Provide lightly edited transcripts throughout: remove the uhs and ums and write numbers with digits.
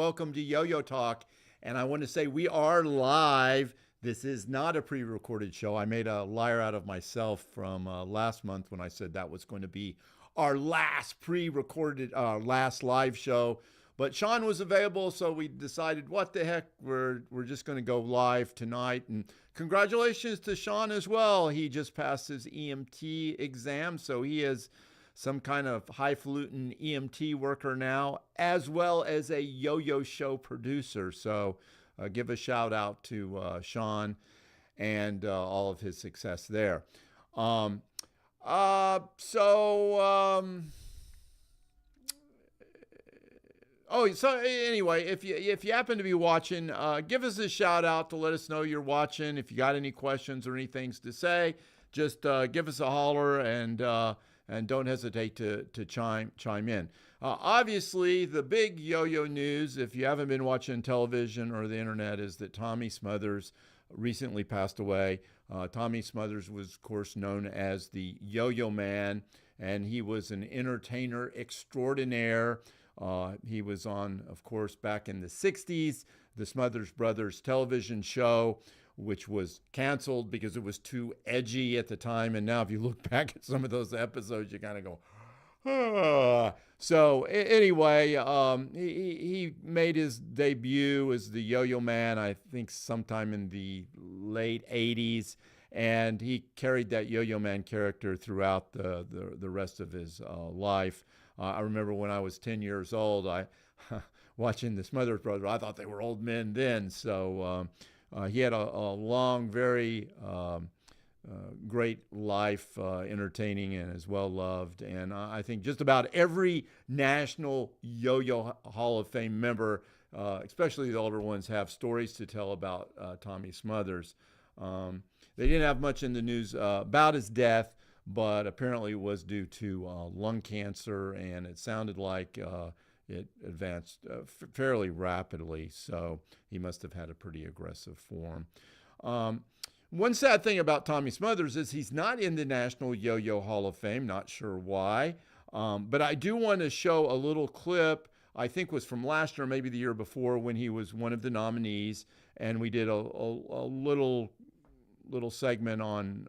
welcome to Yo-Yo Talk. And I want to say we are live. This is not a pre-recorded show. I made a liar out of myself from last month when I said that was going to be our last pre-recorded, last live show. But Sean was available, so we decided, what the heck, we're just going to go live tonight. And congratulations to Sean as well. He just passed his EMT exam, so he is some kind of highfalutin EMT worker now, as well as a yo-yo show producer. So give a shout out to Sean and all of his success there. So anyway, if you happen to be watching, give us a shout out to let us know you're watching. If you got any questions or any things to say, just give us a holler and don't hesitate to chime in. Obviously, the big yo-yo news, if you haven't been watching television or the internet, is that Tommy Smothers recently passed away. Tommy Smothers was, of course, known as the Yo-Yo Man, and he was an entertainer extraordinaire. He was on, of course, back in the 60s, the Smothers Brothers television show, which was canceled because it was too edgy at the time. And now if you look back at some of those episodes, you kind of go, ah. So anyway, he made his debut as the Yo-Yo Man, I think sometime in the late 80s. And he carried that Yo-Yo Man character throughout the rest of his life. I remember when I was 10 years old, watching the Smothers Brothers, I thought they were old men then. So he had a long, very great life, entertaining and is well-loved. And I think just about every National Yo-Yo Hall of Fame member, especially the older ones, have stories to tell about Tommy Smothers. They didn't have much in the news about his death, but apparently it was due to lung cancer, and it sounded like it advanced fairly rapidly, so he must have had a pretty aggressive form. One sad thing about Tommy Smothers is he's not in the National Yo-Yo Hall of Fame, not sure why, but I do want to show a little clip, I think was from last year, maybe the year before, when he was one of the nominees, and we did a little segment on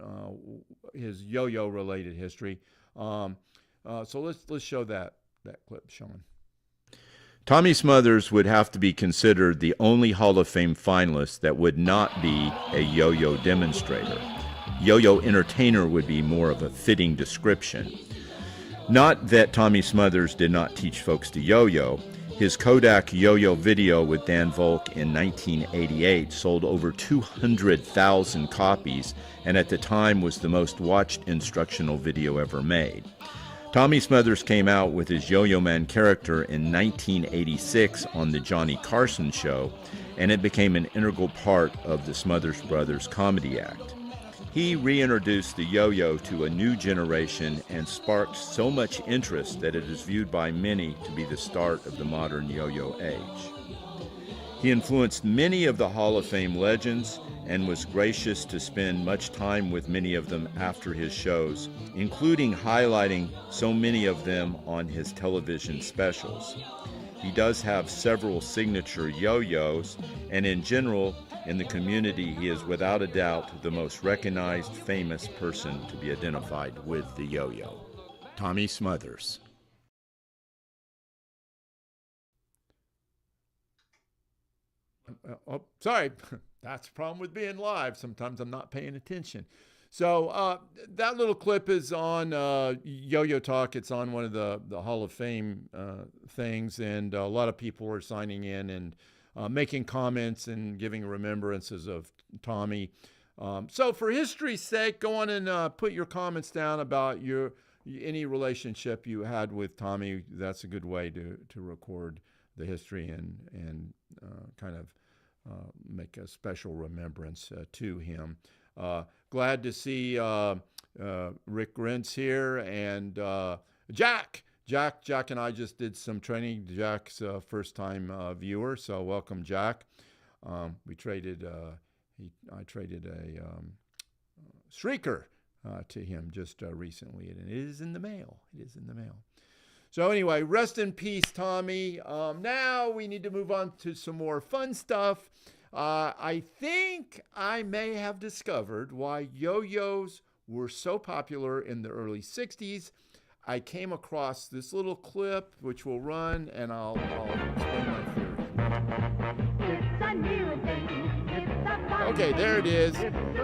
his yo-yo related history. So let's show that clip, Sean. Tommy Smothers would have to be considered the only Hall of Fame finalist that would not be a yo-yo demonstrator. Yo-yo entertainer would be more of a fitting description. Not that Tommy Smothers did not teach folks to yo-yo. His Kodak yo-yo video with Dan Volk in 1988 sold over 200,000 copies, and at the time was the most watched instructional video ever made. Tommy Smothers came out with his Yo-Yo Man character in 1986 on the Johnny Carson Show, and it became an integral part of the Smothers Brothers comedy act. He reintroduced the yo-yo to a new generation and sparked so much interest that it is viewed by many to be the start of the modern yo-yo age. He influenced many of the Hall of Fame legends and was gracious to spend much time with many of them after his shows, including highlighting so many of them on his television specials. He does have several signature yo-yos, and in general, in the community, he is without a doubt the most recognized, famous person to be identified with the yo-yo. Tommy Smothers. Oh, sorry. That's the problem with being live. Sometimes I'm not paying attention. So that little clip is on Yo-Yo Talk. It's on one of the Hall of Fame things, and a lot of people are signing in and making comments and giving remembrances of Tommy. So for history's sake, go on and put your comments down about any relationship you had with Tommy. That's a good way to record the history and kind of make a special remembrance to him. Glad to see Rick Rentz here and Jack. Jack and I just did some training. Jack's a first-time viewer, so welcome, Jack. I traded a Shrieker to him just recently, and it is in the mail. So anyway, rest in peace, Tommy. Now we need to move on to some more fun stuff. I think I may have discovered why yo-yos were so popular in the early 60s. I came across this little clip, which will run, and I'll explain my theory. It's a new thing. It's a fun Okay, there it is.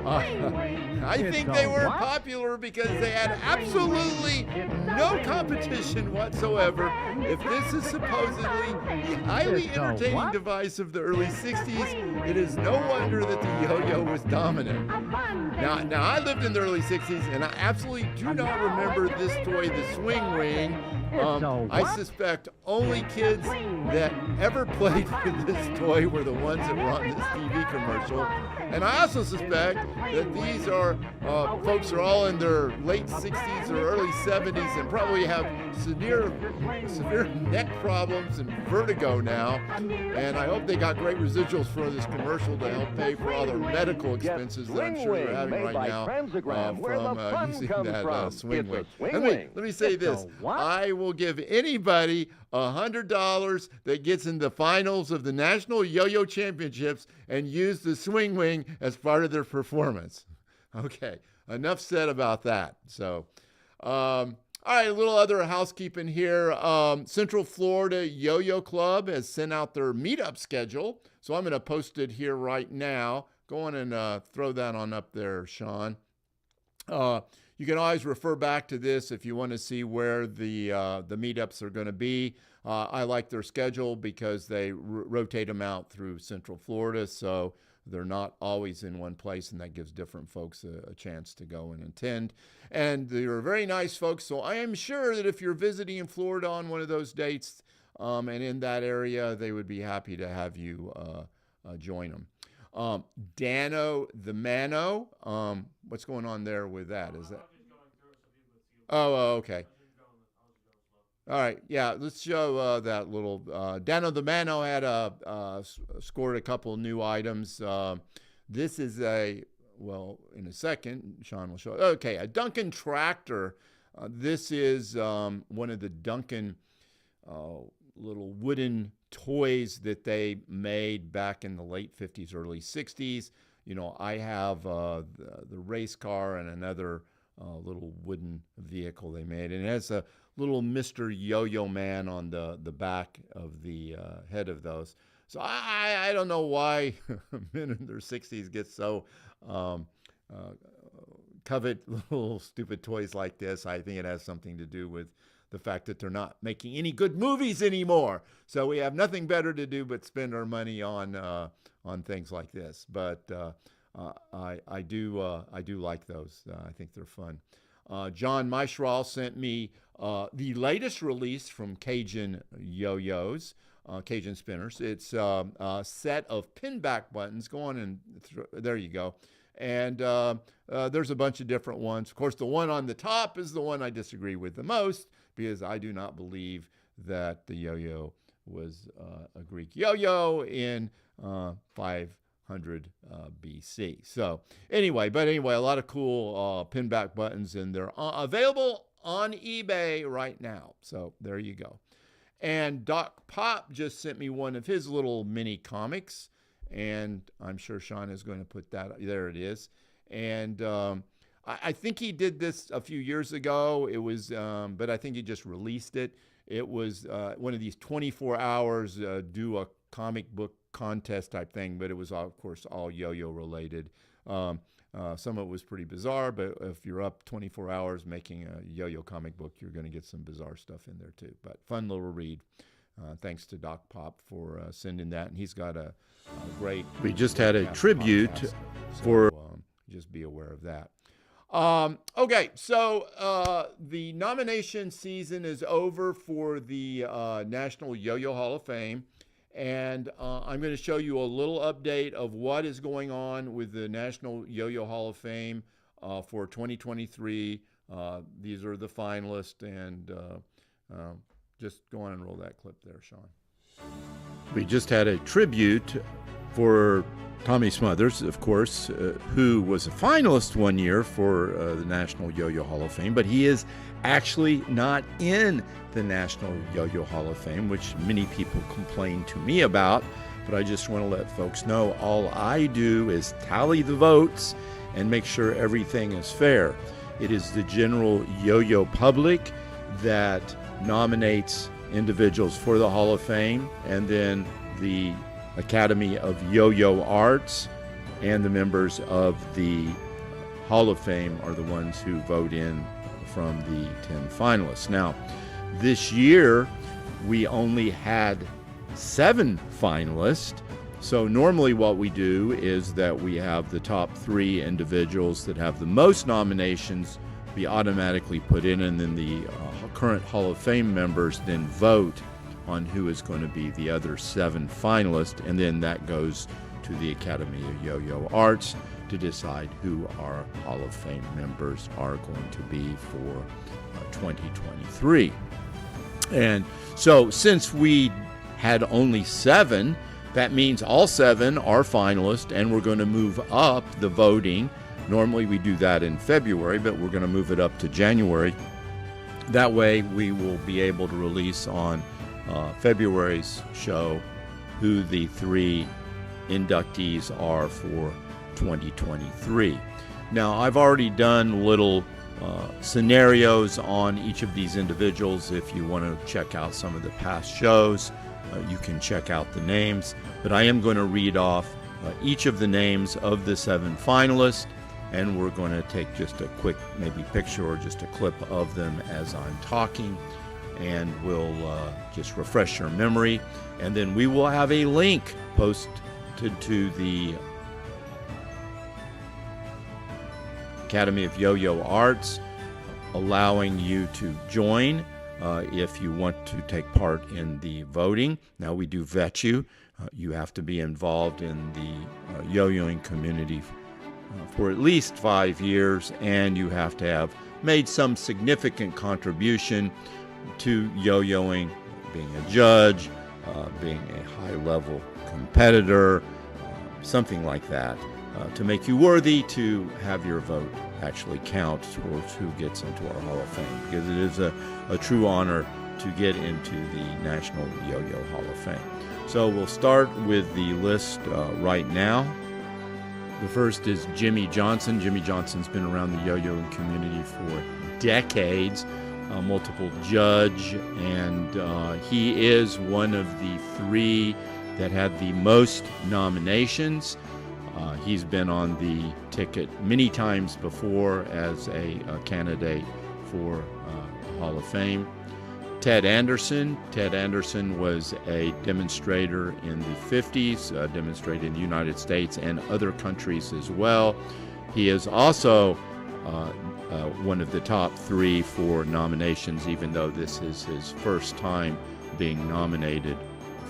I It's think a they were what? popular because they had absolutely no competition whatsoever. If this is supposedly the highly It's a entertaining what? device of the early 60s, it is no wonder that the yo-yo was dominant. Now I lived in the early 60s, and I absolutely do not remember this toy, the swing ring. I suspect only kids that ever played with this toy were the ones that were on this TV commercial. And I also suspect that these are folks are all in their late 60s or early 70s and probably have severe neck problems and vertigo now. And I hope they got great residuals for this commercial to help pay for all their medical expenses that I'm sure they're having right now from using that swing wing. Let me say this. I will give anybody $100 that gets in the finals of the National Yo-Yo Championships and use the swing wing as part of their performance. Okay, enough said about that. So, all right, a little other housekeeping here. Central Florida Yo-Yo Club has sent out their meetup schedule. So I'm going to post it here right now. Go on and throw that on up there, Sean. You can always refer back to this if you want to see where the meetups are going to be. I like their schedule because they rotate them out through Central Florida, so they're not always in one place, and that gives different folks a chance to go and attend. And they're very nice folks, so I am sure that if you're visiting in Florida on one of those dates and in that area, they would be happy to have you join them. Dano the Mano, what's going on there with that? Is that? Oh, okay. All right, yeah, let's show that little. Dano the Mano had scored a couple new items. This is in a second, Sean will show. Okay, a Duncan tractor. This is one of the Duncan little wooden toys that they made back in the late 50s, early 60s. You know, I have the race car and another little wooden vehicle they made. And it has a little Mr. Yo-Yo Man on the back of the head of those. So I don't know why men in their 60s get so covet little stupid toys like this. I think it has something to do with the fact that they're not making any good movies anymore. So we have nothing better to do but spend our money on things like this. But I do like those. I think they're fun. John Maishral sent me the latest release from Cajun Yo-Yos, Cajun Spinners. It's a set of pinback-buttons. Go on and there you go. And there's a bunch of different ones. Of course, the one on the top is the one I disagree with the most because I do not believe that the yo-yo was a Greek yo-yo in 500 BC. So anyway, a lot of cool pinback buttons, and they're available on eBay right now. So there you go. And Doc Pop just sent me one of his little mini comics, and I'm sure Sean is going to put that, there it is. And I think he did this a few years ago. It was, but I think he just released it. It was one of these 24 hours, do a comic book contest type thing, but it was, of course, all yo-yo related. Some of it was pretty bizarre, but if you're up 24 hours making a yo-yo comic book, you're going to get some bizarre stuff in there too. But fun little read. Thanks to Doc Pop for sending that. And he's got a great... We just had a tribute for... just be aware of that. Okay, so the nomination season is over for the National Yo-Yo Hall of Fame. And I'm going to show you a little update of what is going on with the National Yo-Yo Hall of Fame for 2023. These are the finalists, and just go on and roll that clip there, Sean. We just had a tribute for Tommy Smothers, of course, who was a finalist one year for the National Yo-Yo Hall of Fame, but he is actually not in the National Yo-Yo Hall of Fame, which many people complain to me about. But I just want to let folks know all I do is tally the votes and make sure everything is fair. It is the general yo-yo public that nominates individuals for the Hall of Fame, and then the Academy of Yo-Yo Arts and the members of the Hall of Fame are the ones who vote in from the 10 finalists. Now, this year we only had 7 finalists. So normally what we do is that we have the top 3 individuals that have the most nominations be automatically put in, and then the current Hall of Fame members then vote on who is going to be the other 7 finalists, and then that goes to the Academy of Yo-Yo Arts to decide who our Hall of Fame members are going to be for 2023. And so since we had only 7, that means all 7 are finalists, and we're going to move up the voting. Normally we do that in February, but we're going to move it up to January. That way we will be able to release on February's show who the 3 inductees are for 2023. Now, I've already done little scenarios on each of these individuals. If you want to check out some of the past shows, you can check out the names. But I am going to read off each of the names of the 7 finalists, and we're going to take just a quick maybe picture or just a clip of them as I'm talking, and we'll just refresh your memory. And then we will have a link posted to the Academy of Yo-Yo Arts, allowing you to join if you want to take part in the voting. Now, we do vet you. You have to be involved in the yo-yoing community for at least 5 years, and you have to have made some significant contribution to yo-yoing, being a judge, being a high-level competitor, something like that, to make you worthy to have your vote actually count towards who gets into our Hall of Fame, because it is a true honor to get into the National Yo-Yo Hall of Fame. So we'll start with the list right now. The first is Jimmy Johnson. Jimmy Johnson's been around the yo-yoing community for decades, multiple judge, and he is one of the 3 that had the most nominations. He's been on the ticket many times before as a candidate for Hall of Fame. Ted Anderson. Ted Anderson was a demonstrator in the 50s, demonstrated in the United States and other countries as well. He is also one of the top 3 for nominations, even though this is his first time being nominated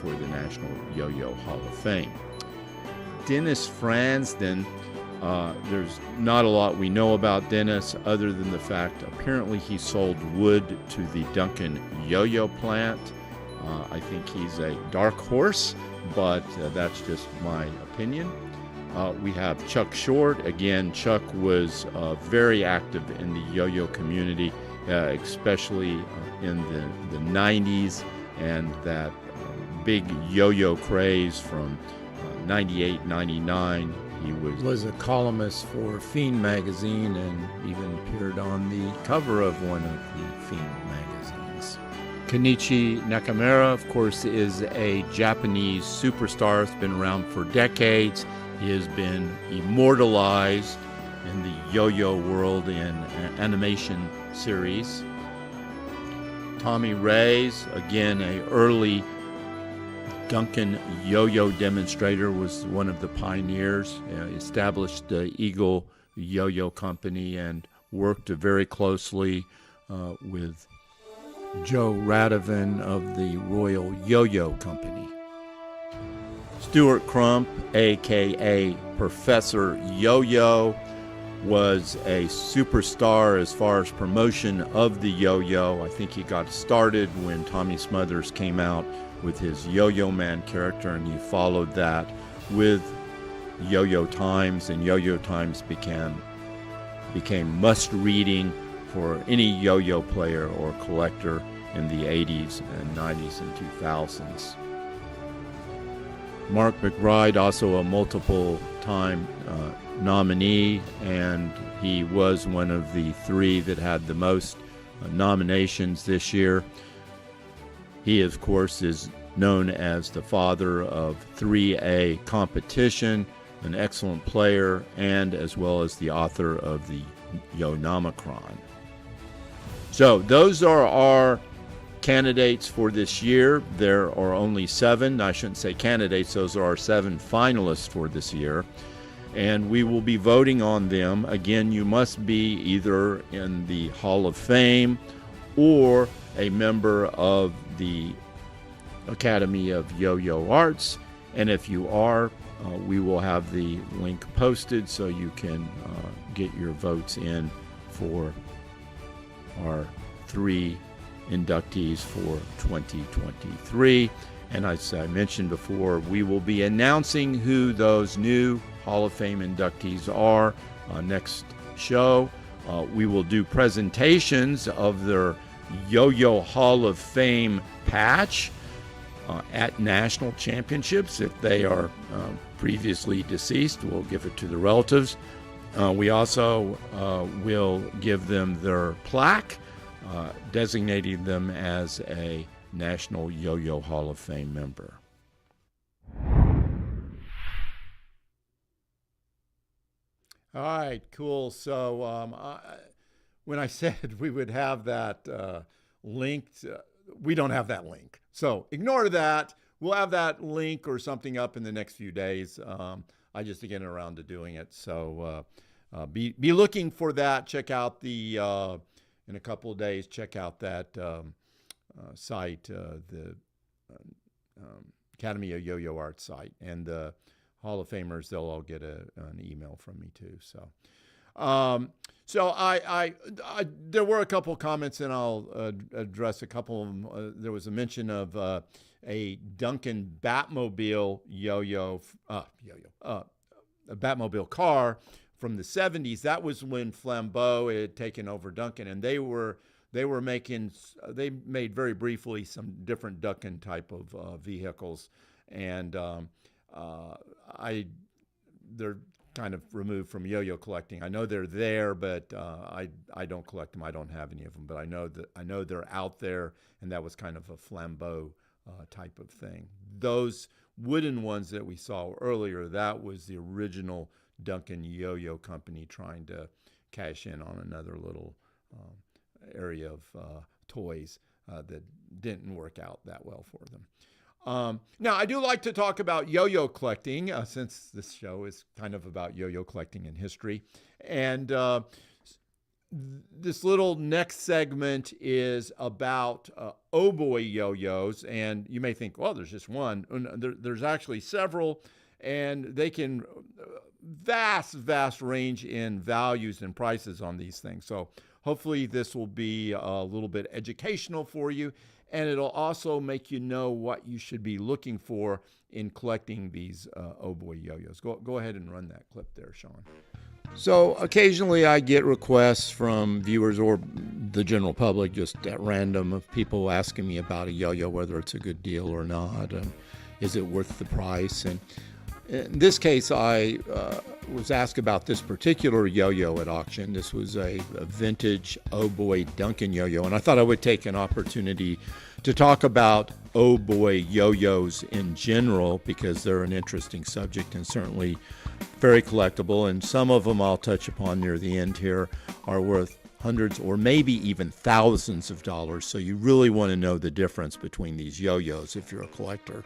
for the National Yo-Yo Hall of Fame. Dennis Franz, then, there's not a lot we know about Dennis other than the fact apparently he sold wood to the Duncan yo-yo plant. I think he's a dark horse, but that's just my opinion. We have Chuck Short. Again, Chuck was very active in the yo-yo community, especially in the 90s, and that big yo-yo craze from 98, 99. He was a columnist for Fiend magazine and even appeared on the cover of one of the Fiend magazines. Kenichi Nakamura, of course, is a Japanese superstar. Has been around for decades. He has been immortalized in the yo-yo world in animation series. Tommy Reyes, again, an early Duncan yo-yo demonstrator, was one of the pioneers, established the Eagle Yo-Yo Company and worked very closely with Joe Radovan of the Royal Yo-Yo Company. Stuart Crump, a.k.a. Professor Yo-Yo, was a superstar as far as promotion of the yo-yo. I think he got started when Tommy Smothers came out with his Yo-Yo Man character, and he followed that with Yo-Yo Times, and Yo-Yo Times became must-reading for any yo-yo player or collector in the 80s and 90s and 2000s. Mark McBride, also a multiple-time nominee, and he was one of the 3 that had the most nominations this year. He, of course, is known as the father of 3A competition, an excellent player, and as well as the author of the Yo-Nomicron. So those are our candidates for this year. There are only 7. I shouldn't say candidates. Those are our 7 finalists for this year. And we will be voting on them. Again, you must be either in the Hall of Fame or a member of the Academy of Yo-Yo Arts. And if you are, we will have the link posted so you can get your votes in for our 3 inductees for 2023. And as I mentioned before, we will be announcing who those new Hall of Fame inductees are next show. We will do presentations of their Yo-Yo Hall of Fame patch at national championships. If they are previously deceased, we'll give it to the relatives. We also will give them their plaque, designating them as a National Yo-Yo Hall of Fame member. All right, cool. So when I said we would have that linked, we don't have that link. So ignore that. We'll have that link or something up in the next few days. I just to get around to doing it. So be looking for that. Check out the in a couple of days. Check out that site, the Academy of Yo-Yo Arts site, and the Hall of Famers. They'll all get an email from me too. So. I there were a couple comments, and I'll address a couple of them. There was a mention of a Duncan Batmobile a Batmobile car from the 70s. That was when Flambeau had taken over Duncan, and they made very briefly some different Duncan type of vehicles, and they're kind of removed from yo-yo collecting. I know they're there, but I don't collect them. I don't have any of them, but I know they're out there, and that was kind of a Flambeau type of thing. Those wooden ones that we saw earlier, that was the original Duncan Yo-Yo Company trying to cash in on another little area of toys that didn't work out that well for them. Now, I do like to talk about yo-yo collecting, since this show is kind of about yo-yo collecting in history. And this little next segment is about O-Boy yo-yos. And you may think, well, there's just one. There's actually several, and they can vast range in values and prices on these things. So hopefully this will be a little bit educational for you. And it'll also make you know what you should be looking for in collecting these O-Boy yo-yos. Go ahead and run that clip there, Sean. So occasionally I get requests from viewers or the general public, just at random, of people asking me about a yo-yo, whether it's a good deal or not, and is it worth the price? And in this case, I was asked about this particular yo-yo at auction. This was a vintage O-Boy Duncan yo-yo, and I thought I would take an opportunity to talk about O-Boy yo-yos in general, because they're an interesting subject and certainly very collectible, and some of them I'll touch upon near the end here are worth hundreds or maybe even thousands of dollars, so you really want to know the difference between these yo-yos if you're a collector.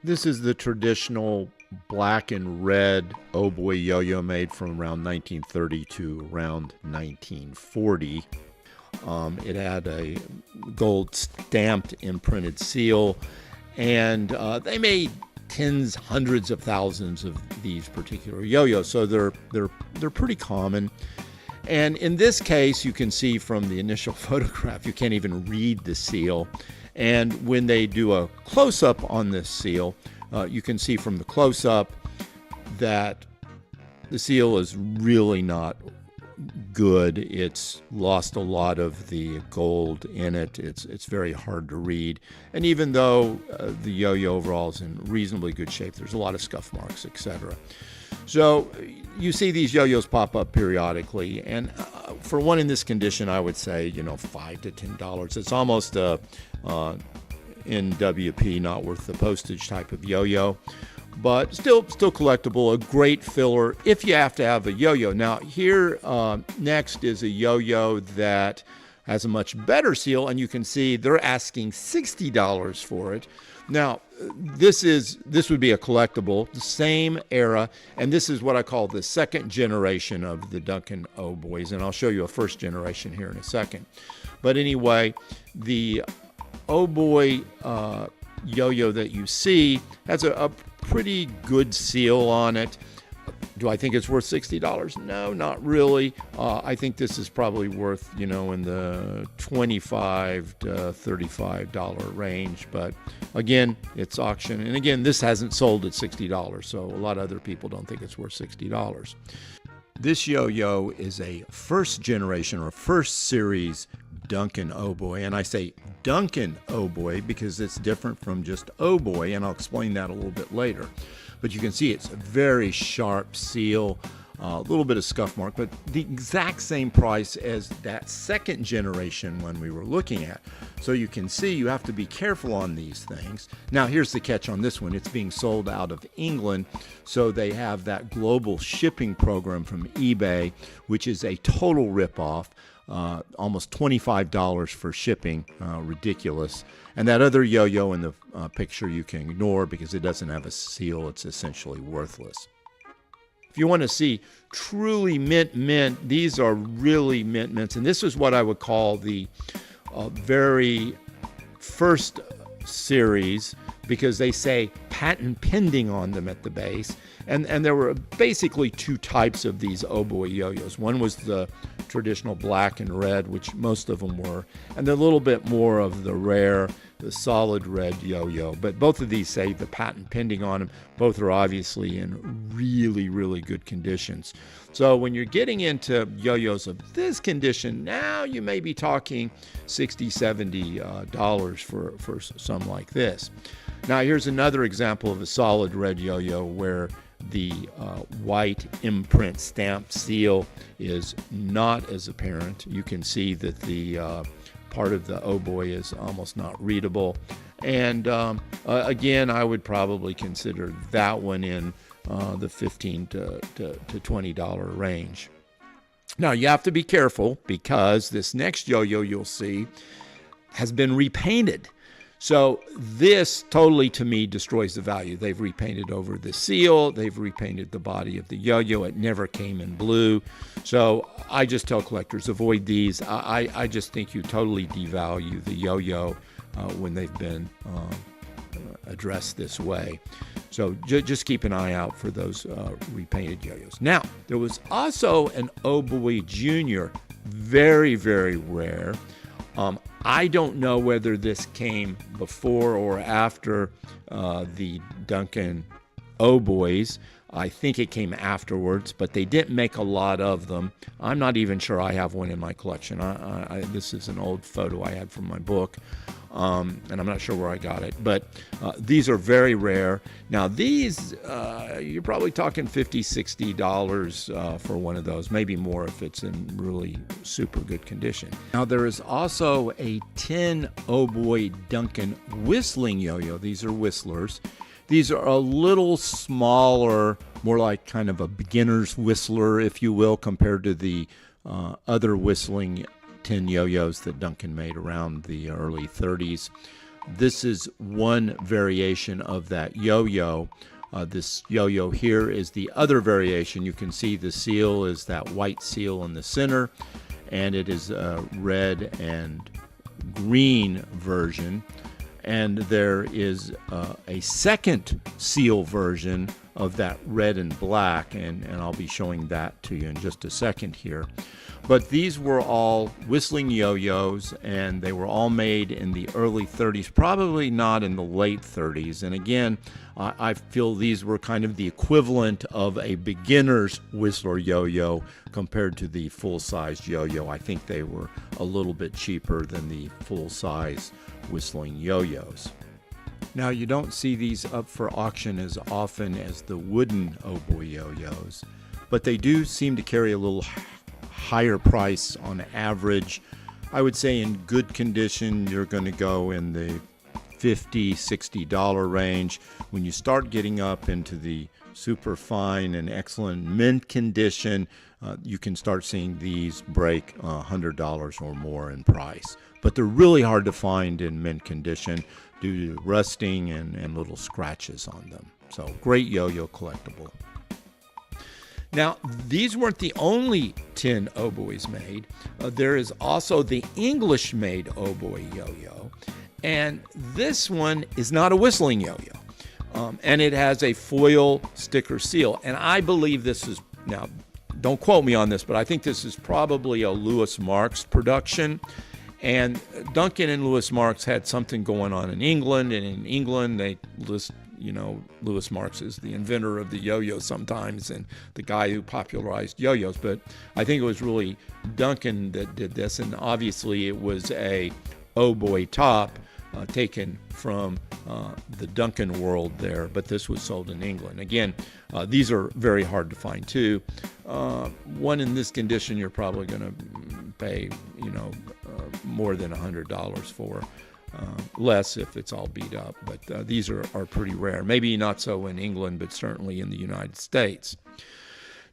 This is the traditional black and red O-Boy yo-yo made from around 1930 to around 1940. It had a gold stamped imprinted seal, and they made tens, hundreds of thousands of these particular yo-yos, so they're pretty common. And in this case, you can see from the initial photograph, you can't even read the seal. And when they do a close-up on this seal, you can see from the close-up that the seal is really not good. It's lost a lot of the gold in it. It's very hard to read. And even though the yo-yo overall is in reasonably good shape, there's a lot of scuff marks, etc. So you see these yo-yos pop up periodically, and for one in this condition, I would say, $5 to $10. It's almost a NWP, not worth the postage type of yo-yo, but still collectible. A great filler if you have to have a yo-yo. Now here next is a yo-yo that has a much better seal, and you can see they're asking $60 for it. Now this would be a collectible, the same era, and this is what I call the second generation of the Duncan O-Boys, and I'll show you a first generation here in a second. But anyway, the O-Boy yo-yo that you see has a pretty good seal on it. Do I think it's worth $60? No, not really. I think this is probably worth, in the $25 to $35 range. But again, it's auction. And again, this hasn't sold at $60, so a lot of other people don't think it's worth $60. This yo-yo is a first generation or first series Duncan O-Boy, and I say Duncan O-Boy because it's different from just O-Boy, and I'll explain that a little bit later. But you can see it's a very sharp seal, a little bit of scuff mark, but the exact same price as that second generation one we were looking at. So you can see you have to be careful on these things. Now here's the catch on this one. It's being sold out of England, so they have that global shipping program from eBay, which is a total ripoff. Almost $25 for shipping, ridiculous. And that other yo-yo in the picture you can ignore because it doesn't have a seal. It's essentially worthless. If you want to see truly mint, these are really mints. And this is what I would call the very first series, because they say patent pending on them at the base. And there were basically two types of these O-Boy yo-yos. One was the traditional black and red, which most of them were, and then a little bit more of the rare, the solid red yo-yo. But both of these say the patent pending on them. Both are obviously in really, really good conditions. So when you're getting into yo-yos of this condition, now you may be talking $60, $70 for some like this. Now here's another example of a solid red yo-yo where the white imprint stamp seal is not as apparent. You can see that the part of the O-Boy is almost not readable. And again, I would probably consider that one in the $15 to $20 range. Now you have to be careful because this next yo-yo you'll see has been repainted. So this totally, to me, destroys the value. They've repainted over the seal. They've repainted the body of the yo-yo. It never came in blue. So I just tell collectors, avoid these. I just think you totally devalue the yo-yo when they've been addressed this way. So just keep an eye out for those repainted yo-yos. Now, there was also an O-Boy Junior, very, very rare. I don't know whether this came before or after the Duncan O-Boys. I think it came afterwards, but they didn't make a lot of them. I'm not even sure I have one in my collection. This is an old photo I had from my book, and I'm not sure where I got it. But these are very rare. Now these, you're probably talking $50, $60 for one of those, maybe more if it's in really super good condition. Now there is also a 10 O-Boy Duncan whistling yo-yo. These are whistlers. These are a little smaller, more like kind of a beginner's whistler, if you will, compared to the other whistling 10 yo-yos that Duncan made around the early 30s. This is one variation of that yo-yo. This yo-yo here is the other variation. You can see the seal is that white seal in the center, and it is a red and green version. And there is a second seal version of that red and black, and I'll be showing that to you in just a second here. But these were all whistling yo-yos, and they were all made in the early 30s, probably not in the late 30s. And again, I feel these were kind of the equivalent of a beginner's whistler yo-yo compared to the full-size yo-yo. I think they were a little bit cheaper than the full-size whistling yo-yos. Now, you don't see these up for auction as often as the wooden O-Boy yo-yos, but they do seem to carry a little higher price on average. I would say in good condition, you're going to go in the $50, $60 range. When you start getting up into the super fine and excellent mint condition, you can start seeing these break $100 or more in price. But they're really hard to find in mint condition due to rusting and little scratches on them. So great yo-yo collectible. Now, these weren't the only tin O-Boys made. There is also the English-made O-Boy yo-yo, and this one is not a whistling yo-yo, and it has a foil sticker seal. And I believe this is, now, don't quote me on this, but I think this is probably a Lewis Marks production. And Duncan and Lewis Marks had something going on in England, and in England they list, Lewis Marks is the inventor of the yo-yo sometimes and the guy who popularized yo-yos. But I think it was really Duncan that did this, and obviously it was a O-Boy top taken from the Duncan world there, but this was sold in England. Again, these are very hard to find too. One in this condition you're probably going to pay, more than $100 for. Less if it's all beat up, but these are pretty rare. Maybe not so in England, but certainly in the United States.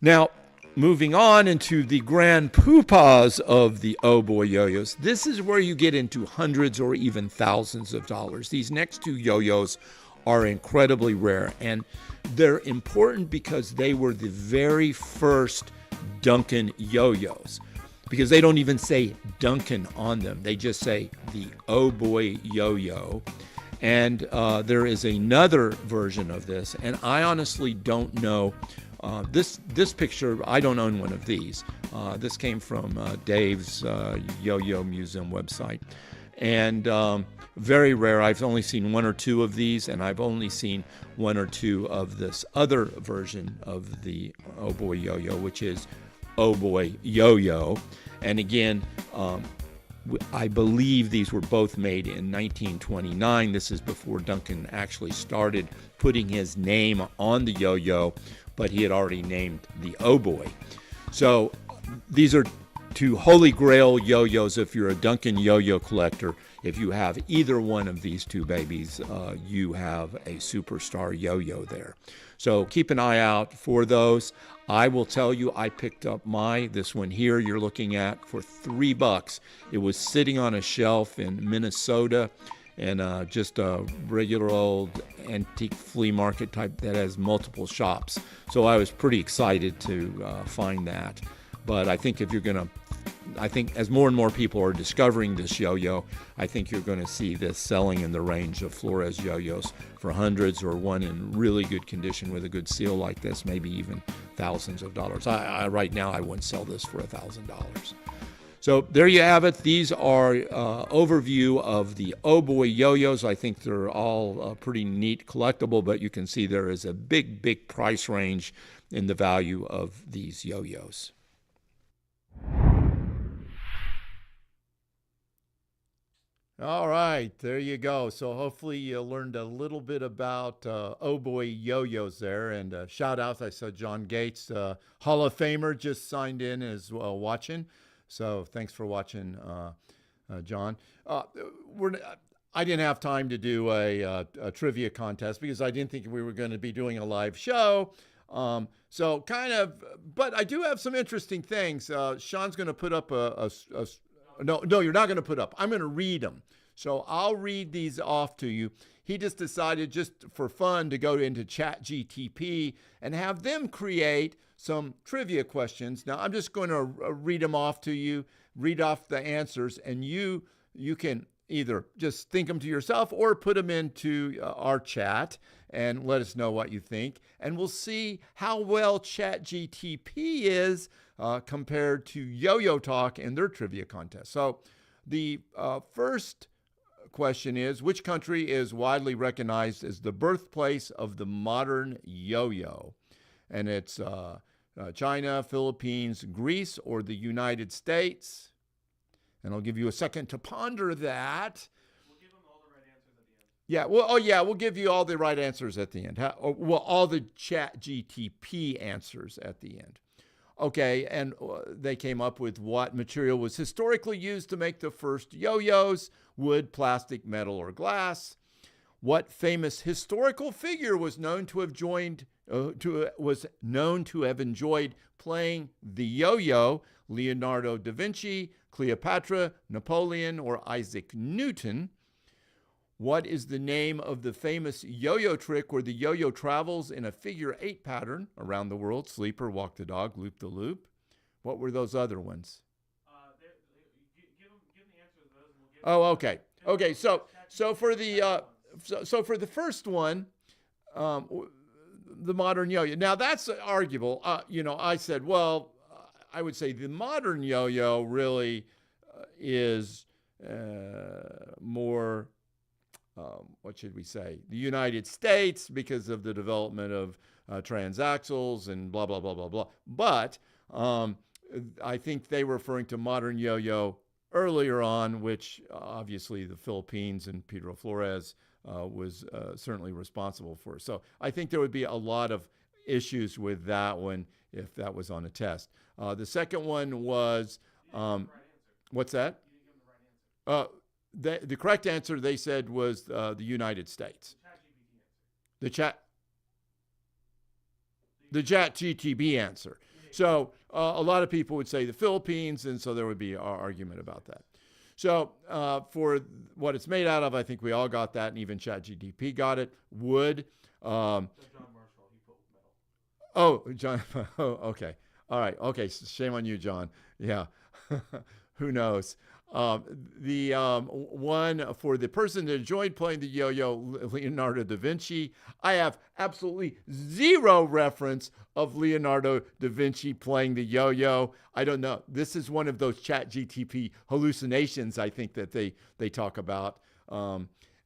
Now, moving on into the grand poobahs of the O-Boy yo-yos, this is where you get into hundreds or even thousands of dollars. These next two yo-yos are incredibly rare, and they're important because they were the very first Duncan yo-yos. Because they don't even say Duncan on them. They just say the O-Boy yo-yo. And there is another version of this, and I honestly don't know. This picture, I don't own one of these. This came from Dave's Yo-Yo Museum website. And very rare. I've only seen one or two of these, and I've only seen one or two of this other version of the O-Boy yo-yo, which is O-Boy yo-yo. And again, I believe these were both made in 1929. This is before Duncan actually started putting his name on the yo-yo, but he had already named the O-Boy. So these are two holy grail yo-yos. If you're a Duncan yo-yo collector, if you have either one of these two babies, you have a superstar yo-yo there. So keep an eye out for those. I will tell you, I picked up this one here you're looking at for $3. It was sitting on a shelf in Minnesota, and just a regular old antique flea market type that has multiple shops. So I was pretty excited to find that. But I think I think as more and more people are discovering this yo-yo, I think you're going to see this selling in the range of Flores yo-yos for hundreds, or one in really good condition with a good seal like this, maybe even thousands of dollars. Right now, I wouldn't sell this for $1,000. So there you have it. These are overview of the O-Boy yo-yos. I think they're all pretty neat collectible, but you can see there is a big price range in the value of these yo-yos. All right, there you go. So hopefully you learned a little bit about O-Boy yo-yos there. And shout out, I saw John Gates, Hall of Famer, just signed in as well watching. So thanks for watching, John. I didn't have time to do a trivia contest because I didn't think we were going to be doing a live show. So kind of, but I do have some interesting things. Sean's going to put up no, you're not going to put up. I'm going to read them. So I'll read these off to you. He just decided, just for fun, to go into ChatGTP and have them create some trivia questions. Now, I'm just going to read them off to you, read off the answers, and you can, either just think them to yourself or put them into our chat and let us know what you think. And we'll see how well ChatGTP is compared to Yo-Yo Talk and their trivia contest. So the first question is, which country is widely recognized as the birthplace of the modern yo-yo? And it's China, Philippines, Greece, or the United States. And I'll give you a second to ponder that. We'll give them all the right answers at the end. Yeah, well, we'll give you all the right answers at the end. All the ChatGTP answers at the end. Okay, and they came up with what material was historically used to make the first yo-yos: wood, plastic, metal, or glass. What famous historical figure was known to have enjoyed playing the yo-yo? Leonardo da Vinci, Cleopatra, Napoleon, or Isaac Newton. What is the name of the famous yo-yo trick where the yo-yo travels in a figure 8 pattern around the world? Sleeper, walk the dog, loop the loop. What were those other ones? Give the answers to those, and we'll give Oh, okay. Okay, so for the first one, the modern yo-yo. Now that's arguable. I said, well, I would say the modern yo-yo really is more, what should we say, the United States, because of the development of transaxles and blah, blah, blah, blah, blah. But I think they were referring to modern yo-yo earlier on, which obviously the Philippines and Pedro Flores was certainly responsible for. So I think there would be a lot of issues with that one if that was on a test. The second one was, what's that? The correct answer, they said, was the United States. The ChatGTP answer. So a lot of people would say the Philippines, and so there would be an argument about that. So for what it's made out of, I think we all got that, and even ChatGTP got it. Wood. John Marshall, he put metal. Oh, John. Oh, okay. All right. Okay. Shame on you, John. Yeah. Who knows? The one for the person that enjoyed playing the yo-yo, Leonardo da Vinci. I have absolutely zero reference of Leonardo da Vinci playing the yo-yo. I don't know. This is one of those ChatGTP hallucinations, I think, that they talk about.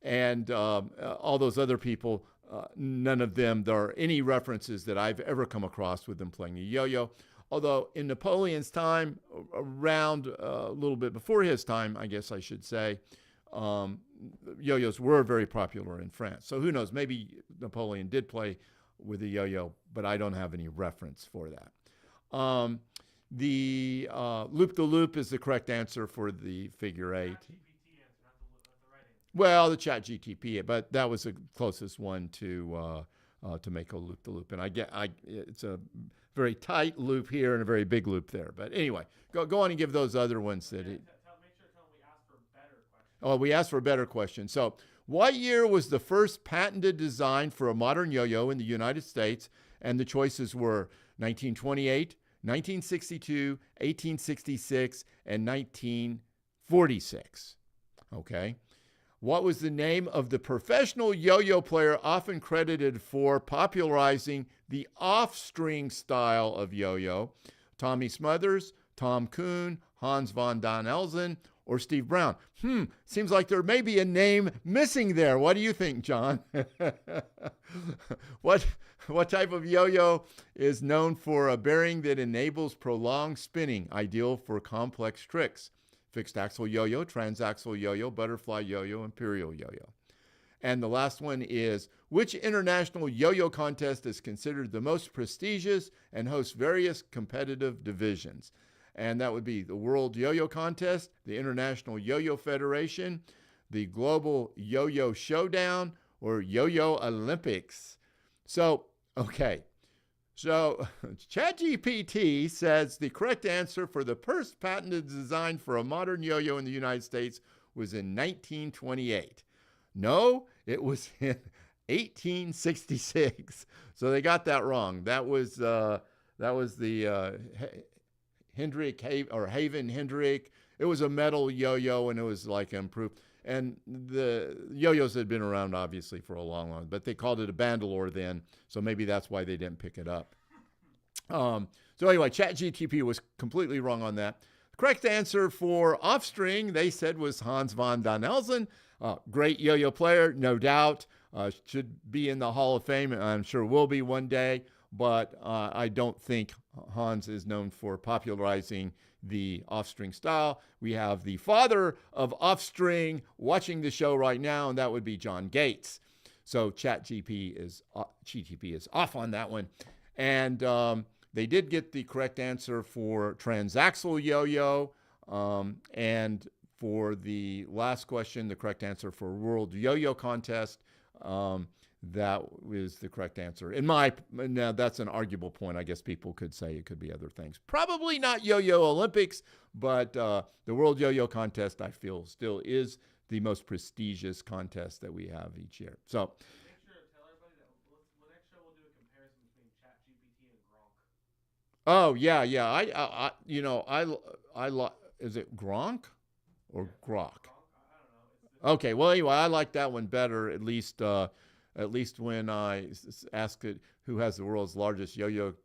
And all those other people, none of them, there are any references that I've ever come across with them playing the yo-yo. Although in Napoleon's time, around a little bit before his time, I guess I should say, yo-yos were very popular in France. So who knows, maybe Napoleon did play with a yo-yo, but I don't have any reference for that. The loop-the-loop is the correct answer for the figure 8. GPT answer, not the right answer. Well, the ChatGTP, but that was the closest one to make a loop-the-loop. And it's a very tight loop here and a very big loop there. But anyway, go on and give those other ones that. Make sure to tell them we asked for better questions. Oh, we asked for a better question. So, what year was the first patented design for a modern yo-yo in the United States? And the choices were 1928, 1962, 1866, and 1946. Okay. What was the name of the professional yo-yo player often credited for popularizing the Offstring style of yo-yo? Tommy Smothers, Tom Kuhn, Hans von Danelsen, or Steve Brown? Seems like there may be a name missing there. What do you think, John? What type of yo-yo is known for a bearing that enables prolonged spinning, ideal for complex tricks? Fixed axle yo-yo, transaxle yo-yo, butterfly yo-yo, imperial yo-yo. And the last one is, which international yo-yo contest is considered the most prestigious and hosts various competitive divisions? And that would be the World Yo-Yo Contest, the International Yo-Yo Federation, the Global Yo-Yo Showdown, or Yo-Yo Olympics. So, okay. So, ChatGPT says the correct answer for the first patented design for a modern yo-yo in the United States was in 1928. No, it was in 1866. So they got that wrong. That was the Hendrick or Haven Hendrick. It was a metal yo-yo, and it was like improved. and the yo-yos had been around obviously for a long, but they called it a Bandalore then, so maybe that's why they didn't pick it up. So anyway, ChatGTP was completely wrong on that. The correct answer for Offstring, they said, was Hans von Danielsen. Great yo-yo player, no doubt. Should be in the Hall of Fame. I'm sure will be one day, but I don't think Hans is known for popularizing the Offstring style. We have the father of Offstring watching the show right now, and that would be John Gates. So GTP is off on that one. And they did get the correct answer for transaxle yo-yo. And for the last question, the correct answer for World Yo-Yo Contest, that is the correct answer. Now that's an arguable point. I guess people could say it could be other things. Probably not Yo-Yo Olympics, but the World Yo-Yo Contest, I feel, still is the most prestigious contest that we have each year. So Make sure to tell everybody that the next show we'll do a comparison between ChatGPT and Gronk. oh yeah. I is it Gronk or Grok? Gronk? I don't know. Okay, well anyway, I like that one better. At least when I ask it who has the world's largest yo-yo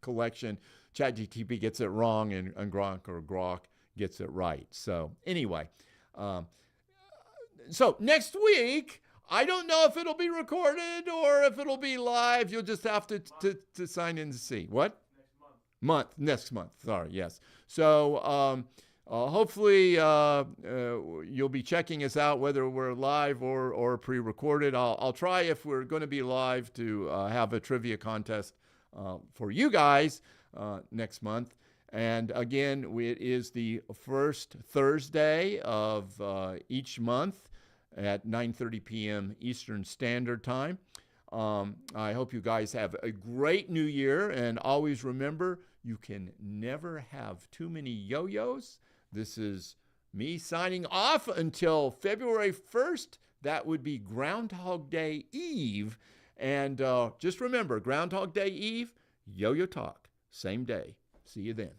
collection, ChatGTP gets it wrong, and Gronk or Grok gets it right. So anyway, so next week, I don't know if it'll be recorded or if it'll be live. You'll just have to sign in to see. What? Next month. Sorry, yes. So hopefully you'll be checking us out, whether we're live or pre-recorded. I'll try, if we're going to be live, to have a trivia contest for you guys next month. And again, it is the first Thursday of each month at 9:30 p.m. Eastern Standard Time. I hope you guys have a great new year, and always remember, you can never have too many yo-yos. This is me signing off until February 1st. That would be Groundhog Day Eve. And just remember, Groundhog Day Eve, Yo-Yo Talk, same day. See you then.